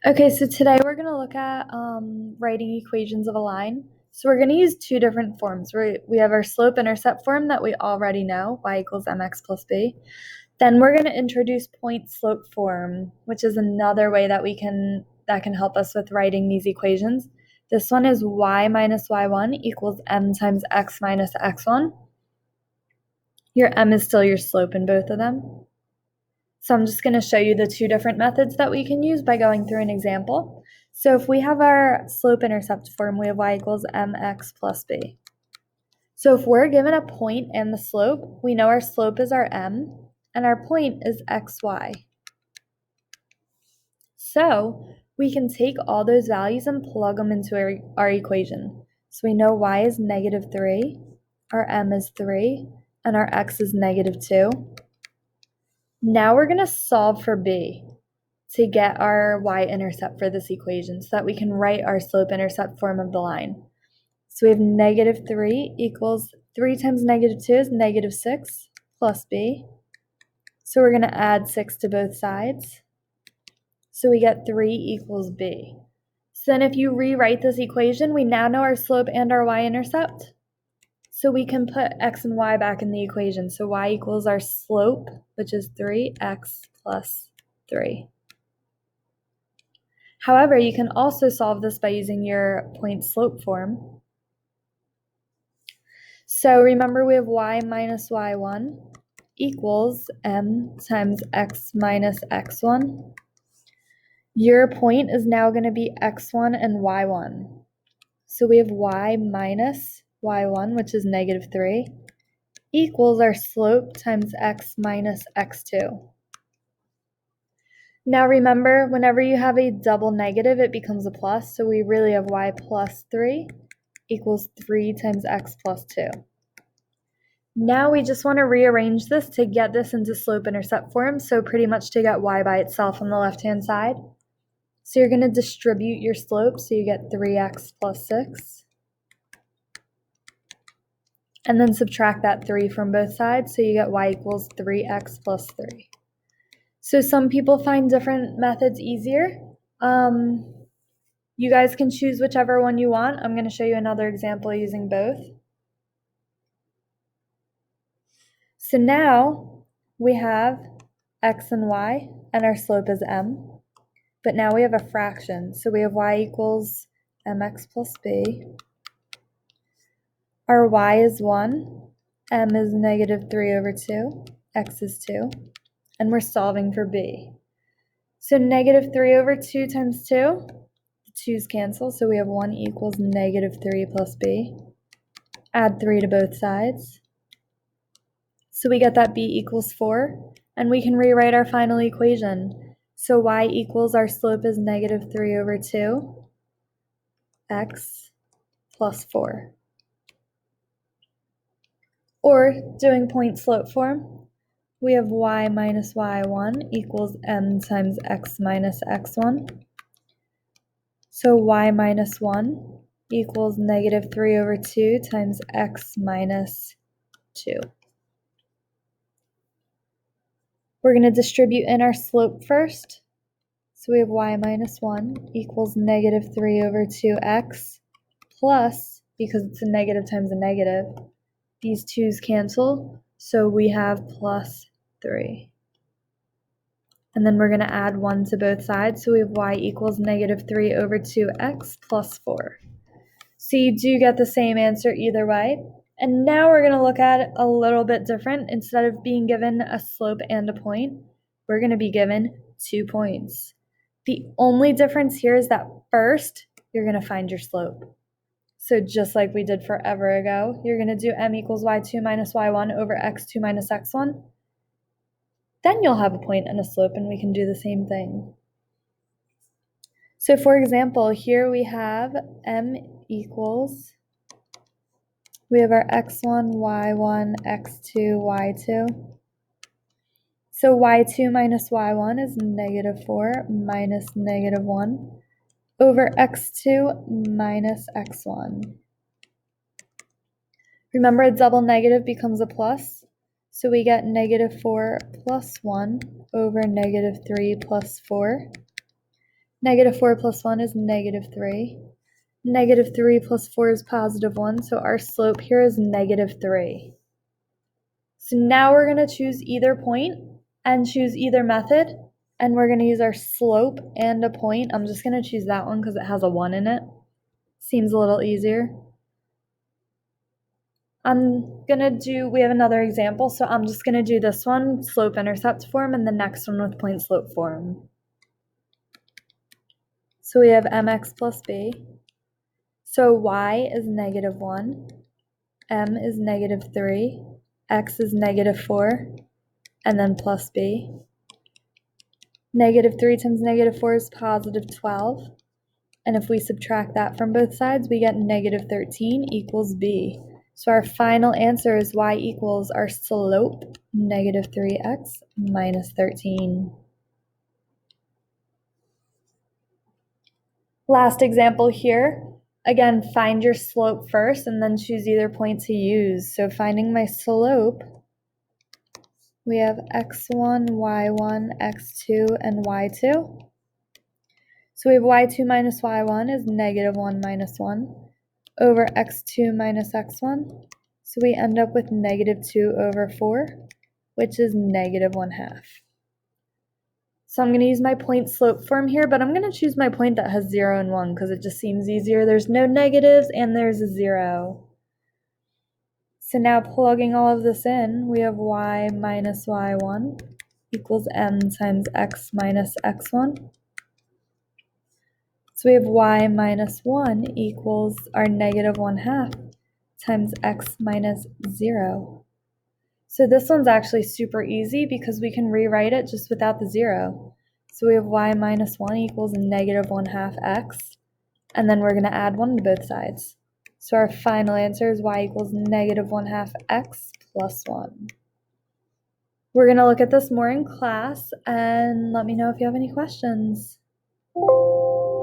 Okay, so today we're going to look at writing equations of a line. So we're going to use two different forms. We have our slope-intercept form that we already know, y equals mx plus b. Then we're going to introduce point-slope form, which is another way that that can help us with writing these equations. This one is y minus y1 equals m times x minus x1. Your m is still your slope in both of them. So I'm just going to show you the two different methods that we can use by going through an example. So if we have our slope-intercept form, we have y equals mx plus b. So if we're given a point and the slope, we know our slope is our m, and our point is xy. So we can take all those values and plug them into our equation. So we know y is -3, our m is 3, and our x is -2. Now we're going to solve for b to get our y-intercept for this equation so that we can write our slope-intercept form of the line. So we have -3 equals 3 times -2 is -6 plus b. So we're going to add 6 to both sides. So we get 3 equals b. So then if you rewrite this equation, we now know our slope and our y-intercept. So we can put x and y back in the equation. So y equals our slope, which is 3x plus 3. However, you can also solve this by using your point-slope form. So remember we have y minus y1 equals m times x minus x1. Your point is now going to be x1 and y1. So we have y minus y1, which is -3, equals our slope times x minus x2. Now remember, whenever you have a double negative, it becomes a plus. So we really have y plus 3 equals 3 times x plus 2. Now we just want to rearrange this to get this into slope-intercept form, so pretty much to get y by itself on the left-hand side. So you're going to distribute your slope, so you get 3x plus 6. And then subtract that 3 from both sides, so you get y equals 3x plus 3. So some people find different methods easier. You guys can choose whichever one you want. I'm going to show you another example using both. So now we have x and y, and our slope is m. But now we have a fraction. So we have y equals mx plus b. Our y is 1, m is -3/2, x is 2, and we're solving for b. So -3/2 times 2, the 2's cancel, so we have 1 equals -3 plus b. Add 3 to both sides. So we get that b equals 4, and we can rewrite our final equation. So y equals our slope is -3/2, x plus 4. Or doing point-slope form, we have y minus y1 equals m times x minus x1. So y minus 1 equals -3/2 times x minus 2. We're going to distribute in our slope first. So we have y minus 1 equals -3/2x plus, because it's a negative times a negative, these 2's cancel, so we have plus 3. And then we're going to add 1 to both sides, so we have y equals -3/2x plus 4. So you do get the same answer either way. And now we're going to look at it a little bit different. Instead of being given a slope and a point, we're going to be given 2 points. The only difference here is that first, you're going to find your slope. So just like we did forever ago, you're going to do m equals y2 minus y1 over x2 minus x1. Then you'll have a point and a slope, and we can do the same thing. So for example, here we have m equals, we have our x1, y1, x2, y2. So y2 minus y1 is -4 minus -1 over x2 minus x1. Remember, a double negative becomes a plus, so we get -4 plus 1 over -3 plus 4. Negative 4 plus 1 is negative 3. Negative 3 plus 4 is positive 1, so our slope here is negative 3. So now we're going to choose either point and choose either method, and we're going to use our slope and a point. I'm just going to choose that one because it has a 1 in it. Seems a little easier. We have another example, so I'm just going to do this one, slope-intercept form, and the next one with point-slope form. So we have mx plus b. So y is negative 1, m is negative 3, x is negative 4, and then plus b. Negative 3 times negative 4 is positive 12. And if we subtract that from both sides, we get negative 13 equals b. So our final answer is y equals our slope, negative 3x minus 13. Last example here. Again, find your slope first and then choose either point to use. So finding my slope, we have x1, y1, x2, and y2. So we have y2 minus y1 is negative 1 minus 1 over x2 minus x1. So we end up with negative 2 over 4, which is negative 1/2. So I'm going to use my point slope form here, but I'm going to choose my point that has 0 and 1 because it just seems easier. There's no negatives and there's a 0. So now plugging all of this in, we have y minus y1 equals m times x minus x1. So we have y minus 1 equals our negative 1/2 times x minus 0. So this one's actually super easy because we can rewrite it just without the 0. So we have y minus 1 equals negative 1/2 x, and then we're going to add 1 to both sides. So our final answer is y equals negative 1/2 x plus 1. We're going to look at this more in class, and let me know if you have any questions.